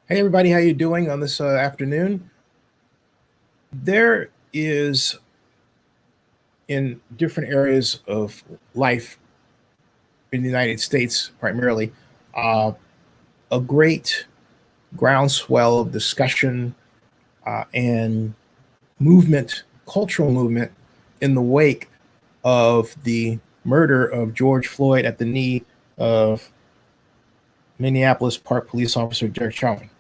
Hey everybody, how you doing on this afternoon? There is in different areas of life in the United States, primarily, uh, a great groundswell of discussion and movement, cultural movement, in the wake of the murder of George Floyd at the knee of Minneapolis Park Police Officer Derek Chauvin.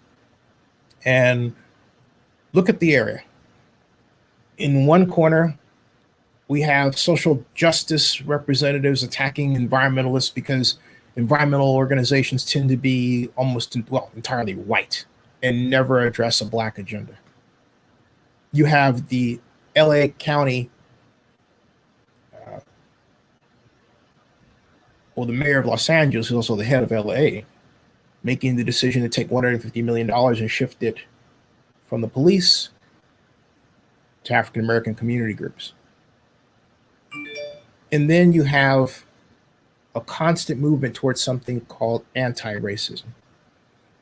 And look at the area. In one corner, we have social justice representatives attacking environmentalists because environmental organizations tend to be almost, well, entirely white and never address a black agenda. You have the LA County, uh, or the mayor of Los Angeles, who's also the head of LA, making the decision to take $150 million and shift it from the police to African American community groups. And then you have a constant movement towards something called anti-racism.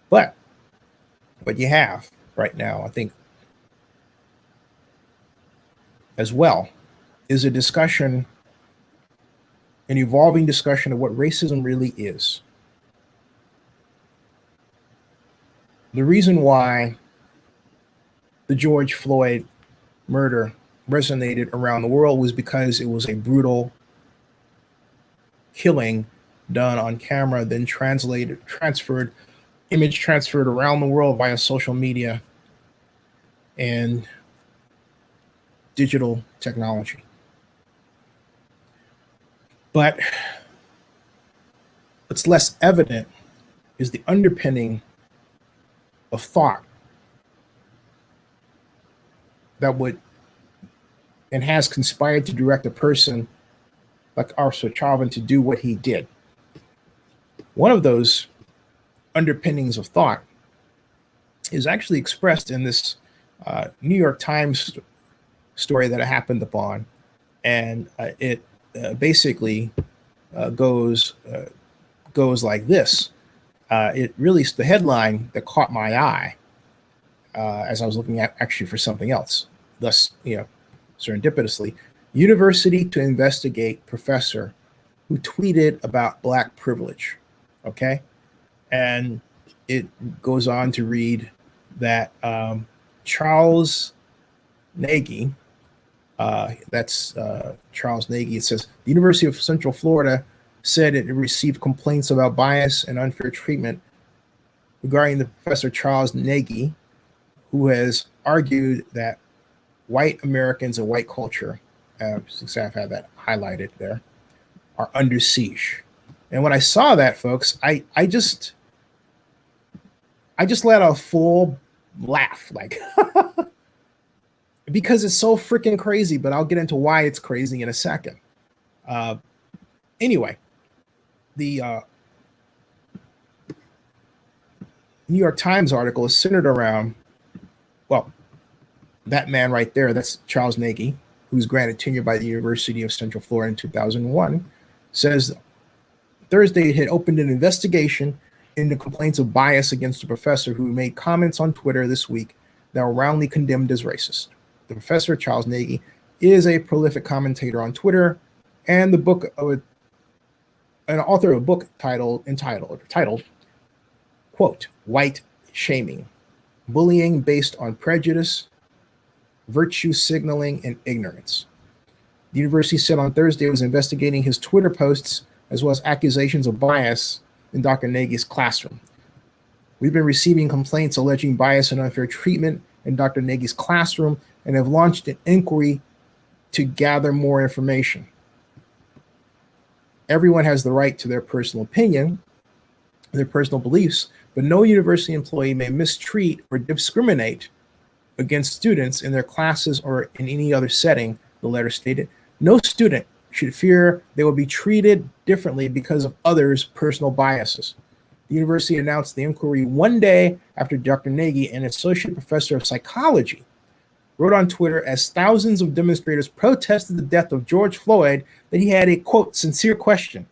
But what you have right now, I think, as well, is a discussion, an evolving discussion of what racism really is. The reason why the George Floyd murder resonated around the world was because it was a brutal killing done on camera, then image transferred around the world via social media and digital technology. But what's less evident is the underpinning of thought that would and has conspired to direct a person like Officer Chauvin to do what he did. One of those underpinnings of thought is actually expressed in this New York Times story that I happened upon, and it basically goes like this. It really, the headline that caught my eye as I was looking at actually for something else. Thus, serendipitously, university to investigate professor who tweeted about black privilege. Okay, and it goes on to read that Charles Nagy, that's Charles Nagy. It says the University of Central Florida said it received complaints about bias and unfair treatment regarding the professor Charles Nagy, who has argued that white Americans and white culture, since I've had that highlighted there, are under siege. And when I saw that, folks, I just let out a full laugh, like because it's so freaking crazy. But I'll get into why it's crazy in a second. Anyway, the New York Times article is centered around, well, that man right there. That's Charles Nagy, who's granted tenure by the University of Central Florida in 2001, says Thursday it had opened an investigation into complaints of bias against a professor who made comments on Twitter this week that were roundly condemned as racist. The professor, Charles Nagy, is a prolific commentator on Twitter and the book of an author of a book entitled, quote, White Shaming, Bullying Based on Prejudice, Virtue Signaling, and Ignorance. The university said on Thursday it was investigating his Twitter posts as well as accusations of bias in Dr. Nagy's classroom. We've been receiving complaints alleging bias and unfair treatment in Dr. Nagy's classroom and have launched an inquiry to gather more information. Everyone has the right to their personal opinion, their personal beliefs, but no university employee may mistreat or discriminate against students in their classes or in any other setting, the letter stated. No student should fear they will be treated differently because of others' personal biases. The university announced the inquiry one day after Dr. Nagy, an associate professor of psychology, wrote on Twitter as thousands of demonstrators protested the death of George Floyd that he had a, quote, sincere question.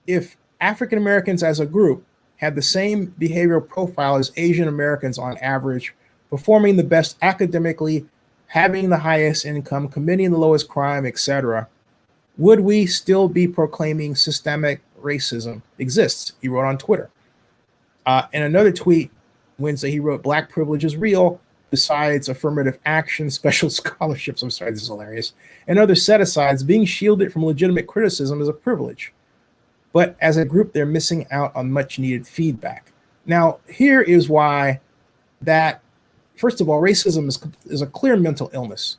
If African Americans as a group had the same behavioral profile as Asian Americans on average, performing the best academically, having the highest income, committing the lowest crime, etc., would we still be proclaiming systemic racism exists? He wrote on Twitter. In another tweet Wednesday, he wrote, "Black privilege is real. Besides affirmative action, special scholarships," I'm sorry, this is hilarious, "and other set-asides, being shielded from legitimate criticism is a privilege. But as a group, they're missing out on much-needed feedback." Now, here is why that, first of all, racism is a clear mental illness.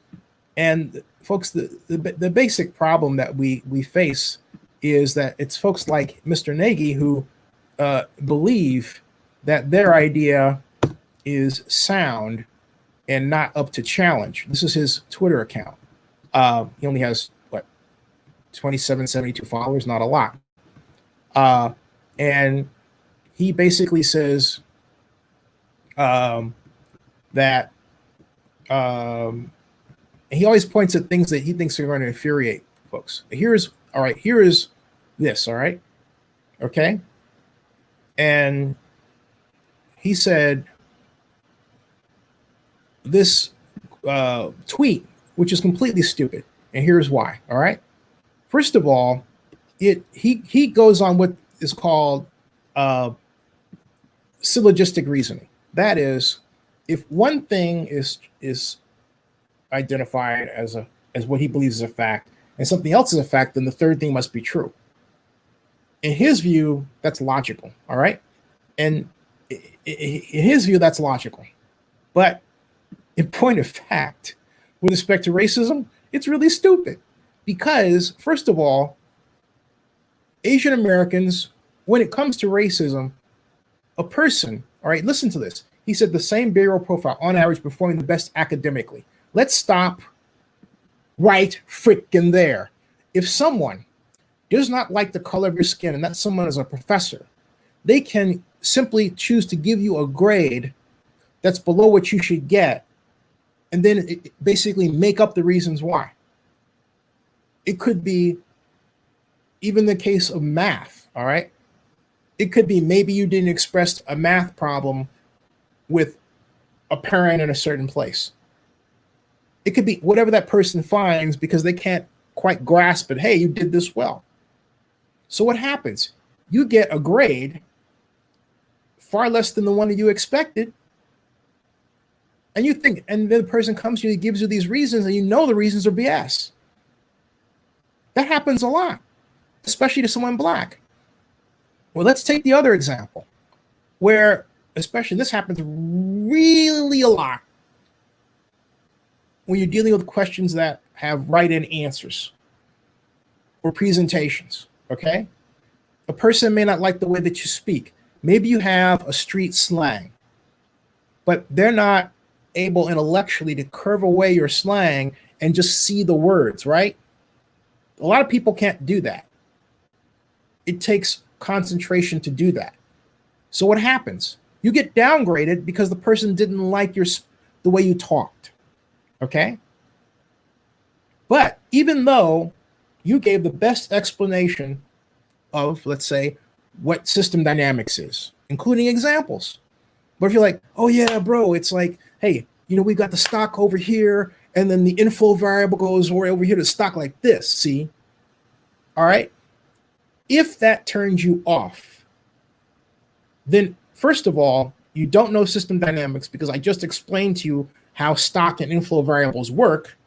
And folks, the basic problem that we face is that it's folks like Mr. Nagy who believe that their idea is sound and not up to challenge. This is his Twitter account. He only has, 2772 followers, not a lot. And he basically says that he always points at things that he thinks are going to infuriate folks. Here is this, all right? Okay? And he said this tweet, which is completely stupid, and here's why, all right? First of all, he goes on what is called syllogistic reasoning. That is, if one thing is identified as what he believes is a fact, and something else is a fact, then the third thing must be true. In his view, that's logical, all right? And in his view, that's logical. But in point of fact, with respect to racism, it's really stupid. Because, first of all, Asian Americans, when it comes to racism, a person, all right, listen to this. He said the same behavioral profile, on average, performing the best academically. Let's stop right frickin' there. If someone does not like the color of your skin, and that someone is a professor, they can simply choose to give you a grade that's below what you should get, and then basically make up the reasons why. It could be even the case of math, all right? It could be maybe you didn't express a math problem with a parent in a certain place. It could be whatever that person finds because they can't quite grasp it. Hey, you did this well. So what happens? You get a grade far less than the one that you expected. And you think, and then the person comes to you, he gives you these reasons, and you know the reasons are BS. That happens a lot, especially to someone black. Well, let's take the other example, where especially this happens really a lot when you're dealing with questions that have write-in answers or presentations, okay? A person may not like the way that you speak. Maybe you have a street slang, but they're not able intellectually to curve away your slang and just see the words, right? A lot of people can't do that. It takes concentration to do that. So what happens? You get downgraded because the person didn't like the way you talked, okay? But even though you gave the best explanation of, let's say, what system dynamics is, including examples. But if you're like, oh yeah, bro, it's like, hey, we got the stock over here, and then the inflow variable goes over here to stock like this, see? All right? If that turns you off, then first of all, you don't know system dynamics because I just explained to you how stock and inflow variables work.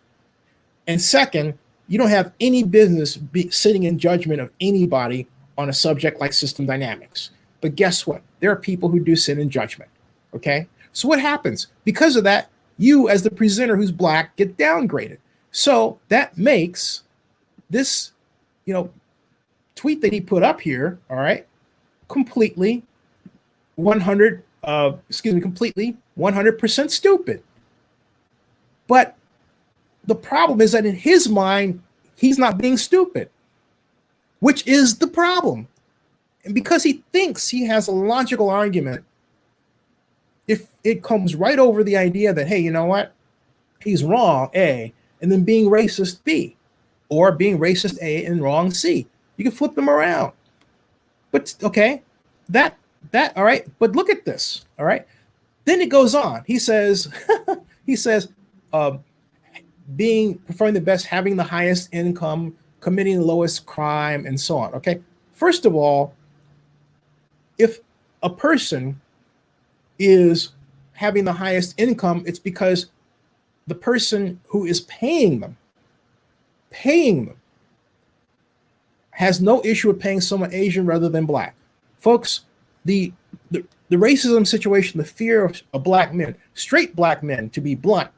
And second, you don't have any business sitting in judgment of anybody on a subject like system dynamics. But guess what? There are people who do sit in judgment, okay? So what happens? Because of that, you as the presenter who's black get downgraded. So that makes this, tweet that he put up here, all right, completely 100% stupid. But the problem is that in his mind, he's not being stupid, which is the problem. And because he thinks he has a logical argument, if it comes right over the idea that, hey, you know what? He's wrong, A, and then being racist, B, or being racist, A, and wrong, C. You can flip them around. But okay, that That all right, but look at this. All right. Then it goes on. He says, he says, uh, being performing the best, having the highest income, committing the lowest crime, and so on. Okay. First of all, if a person is having the highest income, it's because the person who is paying them, has no issue with paying someone Asian rather than black. Folks, the racism situation, the fear of black men, straight black men, to be blunt,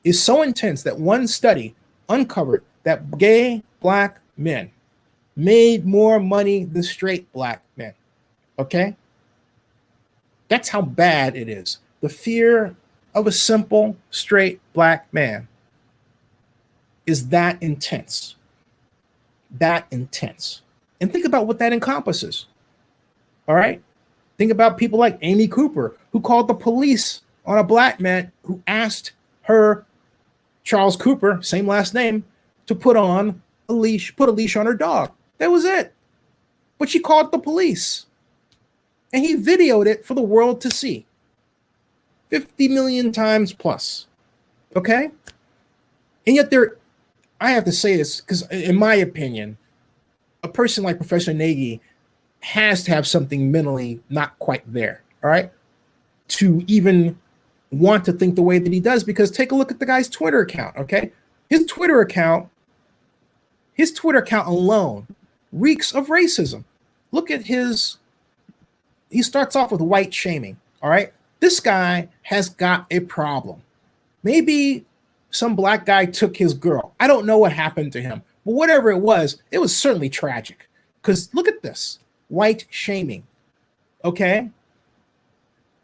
is so intense that one study uncovered that gay black men made more money than straight black men. Okay? That's how bad it is. The fear of a simple, straight black man is that intense. That intense. And think about what that encompasses. All right? Think about people like Amy Cooper, who called the police on a black man who asked her, Charles Cooper, same last name, to put on a leash, put a leash on her dog. That was it. But she called the police. And he videoed it for the world to see. 50 million times plus. Okay? And yet I have to say this because in my opinion, a person like Professor Nagy has to have something mentally not quite there, all right, to even want to think the way that he does. Because take a look at the guy's Twitter account, okay? His Twitter account alone reeks of racism. Look at he starts off with white shaming, all right? This guy has got a problem. Maybe some black guy took his girl. I don't know what happened to him, but whatever it was certainly tragic. Because look at this. White shaming. Okay?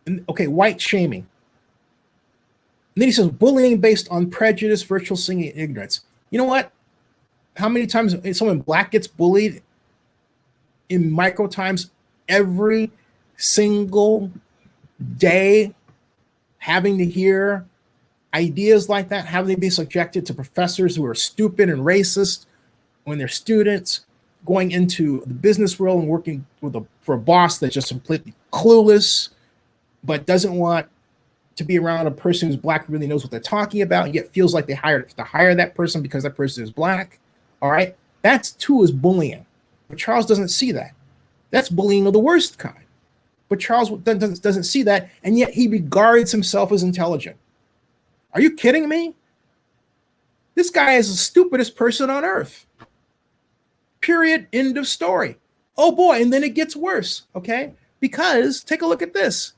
White shaming. And then he says bullying based on prejudice, virtual singing, and ignorance. You know what? How many times someone black gets bullied in micro times every single day, having to hear ideas like that, having to be subjected to professors who are stupid and racist when they're students, going into the business world and working for a boss that's just completely clueless, but doesn't want to be around a person who's black who really knows what they're talking about, and yet feels like they hired to hire that person because that person is black. All right, that's too is bullying. But Charles doesn't see that. That's bullying of the worst kind. But Charles doesn't see that, and yet he regards himself as intelligent. Are you kidding me? This guy is the stupidest person on earth. Period. End of story. Oh boy, and then it gets worse, okay? Because take a look at this.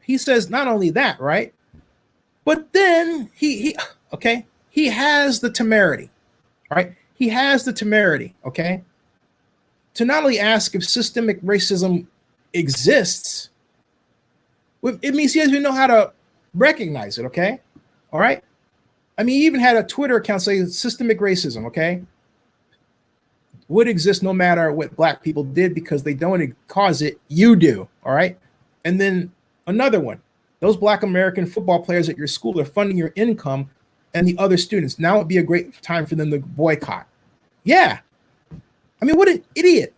He says not only that, right? But then he has the temerity, right? He has the temerity, okay? To not only ask if systemic racism exists, it means he doesn't even know how to recognize it, okay? All right? I mean, he even had a Twitter account saying systemic racism, okay? Would exist no matter what black people did because they don't cause it, you do, all right? And then another one, those black American football players at your school are funding your income and the other students. Now would be a great time for them to boycott. Yeah. I mean, what an idiot.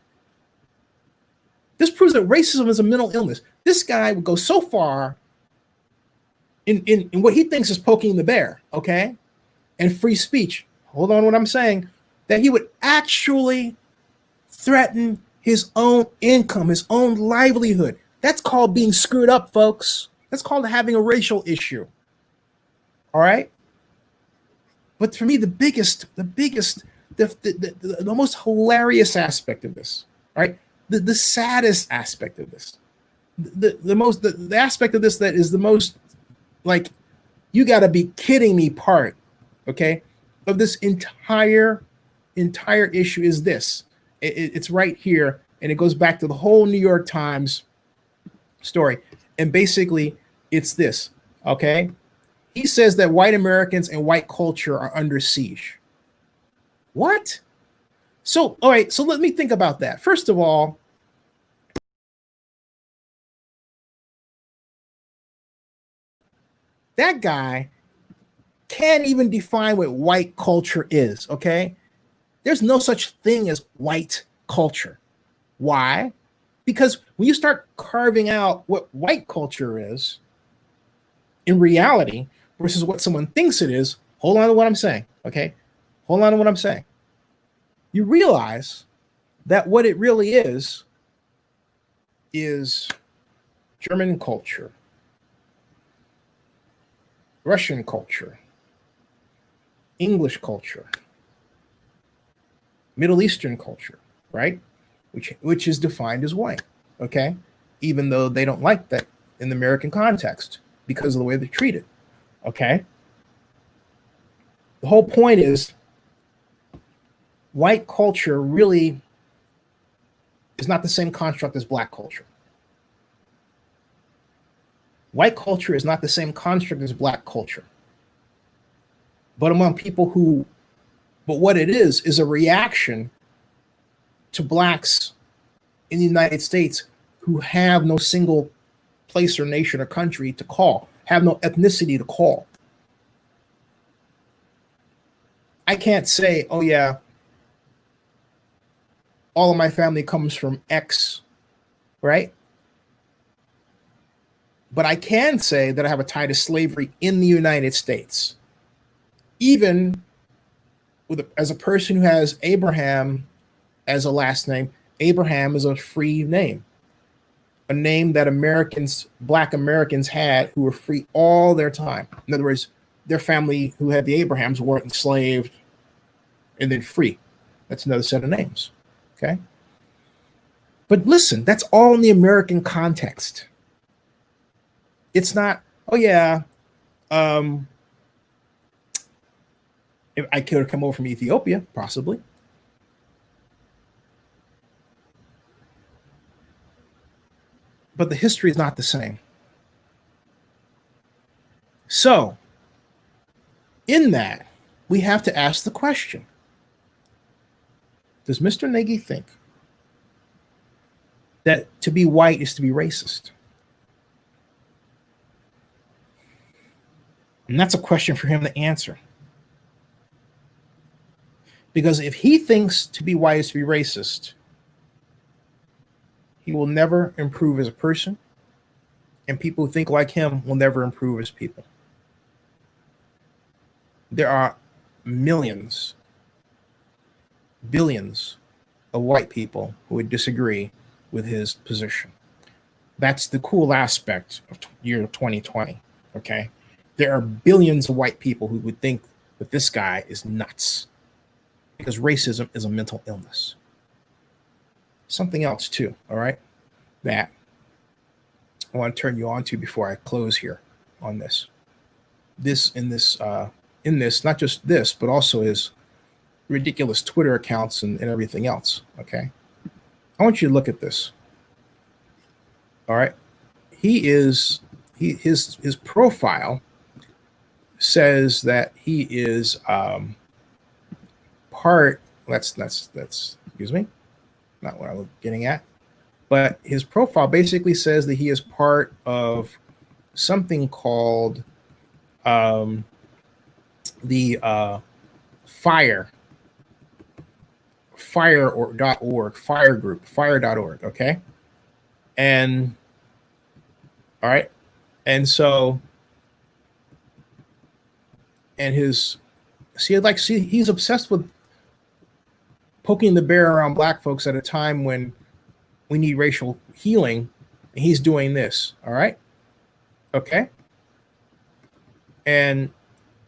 This proves that racism is a mental illness. This guy would go so far in what he thinks is poking the bear, okay? And free speech. Hold on what I'm saying. That he would actually threaten his own income, his own livelihood. That's called being screwed up, folks. That's called having a racial issue. All right? But for me, the most hilarious aspect of this, right? The saddest aspect of this, the aspect of this that is the most like, you got to be kidding me part, okay, of this entire issue is this. It's right here, and it goes back to the whole New York Times story. And basically, it's this, okay? He says that white Americans and white culture are under siege. What? So, all right, so let me think about that. First of all, that guy can't even define what white culture is, okay? There's no such thing as white culture. Why? Because when you start carving out what white culture is in reality versus what someone thinks it is, hold on to what I'm saying, okay? Hold on to what I'm saying. You realize that what it really is German culture, Russian culture, English culture, Middle Eastern culture, right? Which is defined as white, okay? Even though they don't like that in the American context because of the way they're treated, okay? The whole point is white culture really is not the same construct as black culture. White culture is not the same construct as black culture. But among people who, but what it is a reaction to blacks in the United States who have no single place or nation or country to call, have no ethnicity to call. I can't say, oh yeah, all of my family comes from X, right? But I can say that I have a tie to slavery in the United States. Even as a person who has Abraham as a last name, Abraham is a free name, a name that Black Americans had who were free all their time. In other words, their family who had the Abrahams weren't enslaved and then free. That's another set of names, okay? But listen, that's all in the American context. It's not, oh yeah, if I could have come over from Ethiopia, possibly. But the history is not the same. So, in that, we have to ask the question, does Mr. Nagy think that to be white is to be racist? And that's a question for him to answer. Because if he thinks to be white is to be racist, he will never improve as a person, and people who think like him will never improve as people. There are millions, billions of white people who would disagree with his position. That's the cool aspect of year 2020, okay? There are billions of white people who would think that this guy is nuts because racism is a mental illness. Something else too, all right, that I want to turn you on to before I close here on this. In this, not just this, but also his ridiculous Twitter accounts and everything else, okay? I want you to look at this. All right. His profile says that he is part, that's excuse me, not what I'm getting at, but his profile basically says that he is part of something called the fire.org, okay? And all right, and so, and he's obsessed with poking the bear around black folks at a time when we need racial healing, and he's doing this, all right? Okay?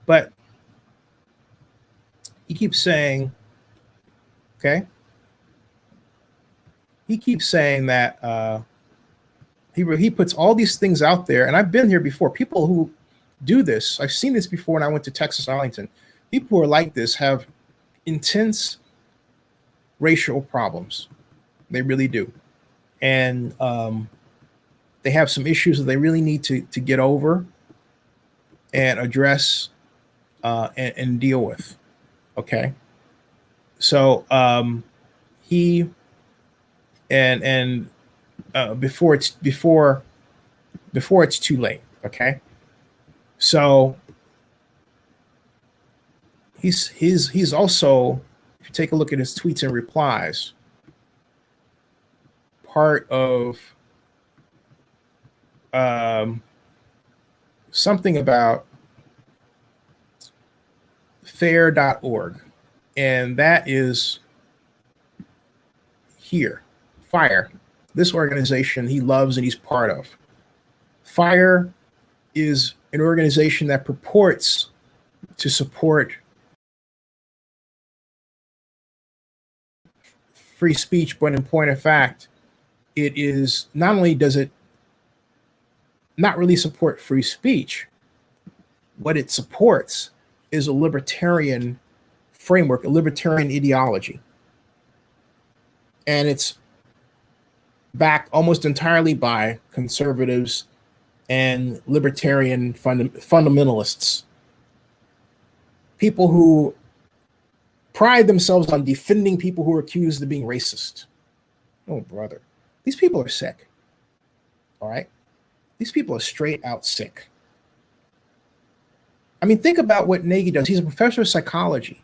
But he keeps saying, okay? He keeps saying that he puts all these things out there, and I've been here before. People who do this, I've seen this before when I went to Texas, Arlington. People who are like this have intense racial problems. They really do. And they have some issues that they really need to get over and address and deal with. Okay. So he and before it's too late. Okay. So he's also, if you take a look at his tweets and replies, part of something about fair.org, and that is here. FIRE, this organization he loves and he's part of. FIRE is an organization that purports to support free speech, but in point of fact, it is not only does it not really support free speech, what it supports is a libertarian framework, a libertarian ideology. And it's backed almost entirely by conservatives and libertarian fundamentalists, people who pride themselves on defending people who are accused of being racist. Oh, brother, these people are sick. All right? These people are straight out sick. I mean, think about what Nagy does. He's a professor of psychology.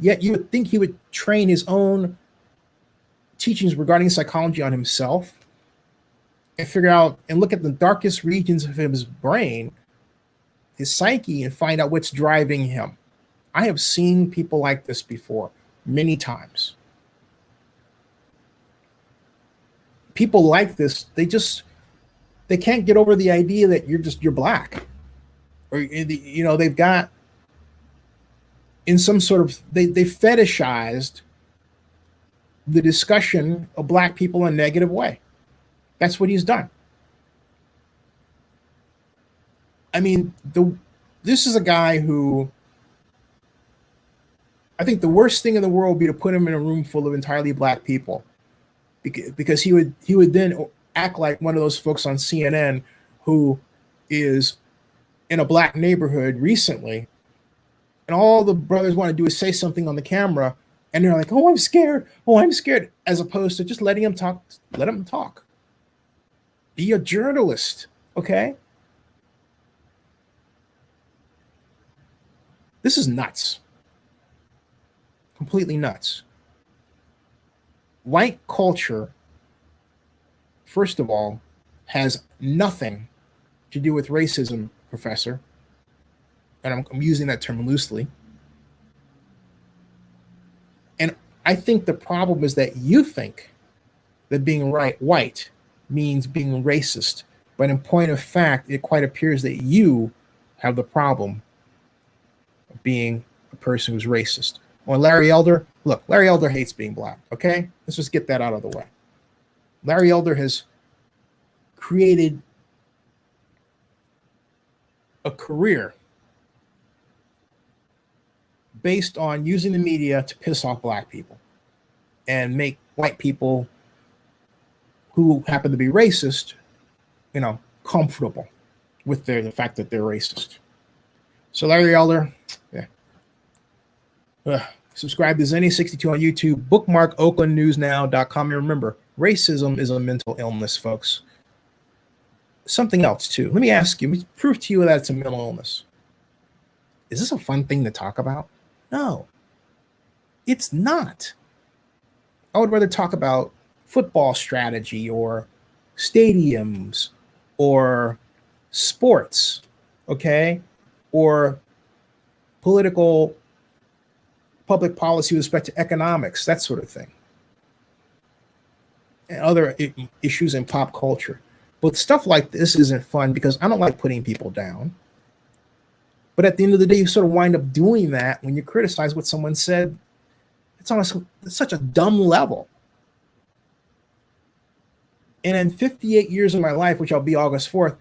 Yet you would think he would train his own teachings regarding psychology on himself and figure out and look at the darkest regions of his brain, his psyche, and find out what's driving him. I have seen people like this before, many times. People like this, they can't get over the idea that you're black. Or, you know, they've got in some sort of, they fetishized the discussion of black people in a negative way. That's what he's done. I mean, this is a guy who, I think the worst thing in the world would be to put him in a room full of entirely black people, because he would then act like one of those folks on CNN who is in a black neighborhood recently, and all the brothers want to do is say something on the camera, and they're like, "Oh, I'm scared. Oh, I'm scared," as opposed to just letting him talk. Let him talk. Be a journalist, okay? This is nuts. Completely nuts. White culture, first of all, has nothing to do with racism, Professor. And I'm using that term loosely. And I think the problem is that you think that being white means being racist. But in point of fact, it quite appears that you have the problem of being a person who's racist. Or Larry Elder, look, Larry Elder hates being black, okay? Let's just get that out of the way. Larry Elder has created a career based on using the media to piss off black people and make white people who happen to be racist, you know, comfortable with the fact that they're racist. So Larry Elder, yeah. Subscribe to Zenny62 on YouTube. Bookmark oaklandnewsnow.com. And remember, racism is a mental illness, folks. Something else, too. Let me ask you, let me prove to you that it's a mental illness. Is this a fun thing to talk about? No, it's not. I would rather talk about football strategy or stadiums or sports, okay? Or political public policy with respect to economics, that sort of thing. And other issues in pop culture. But stuff like this isn't fun because I don't like putting people down. But at the end of the day, you sort of wind up doing that when you criticize what someone said. It's on such a dumb level. And in 58 years of my life, which I'll be August 4th,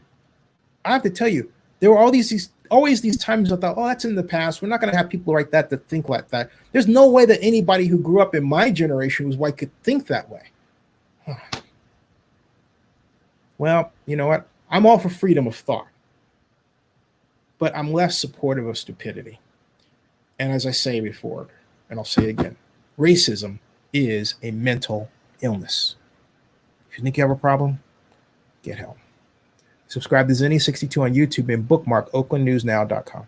I have to tell you, there were always these times I thought, oh, that's in the past. We're not going to have people like that that think like that. There's no way that anybody who grew up in my generation who's white could think that way. Well, you know what? I'm all for freedom of thought. But I'm less supportive of stupidity. And as I say before, and I'll say it again, racism is a mental illness. If you think you have a problem, get help. Subscribe to Zenny62 on YouTube and bookmark oaklandnewsnow.com.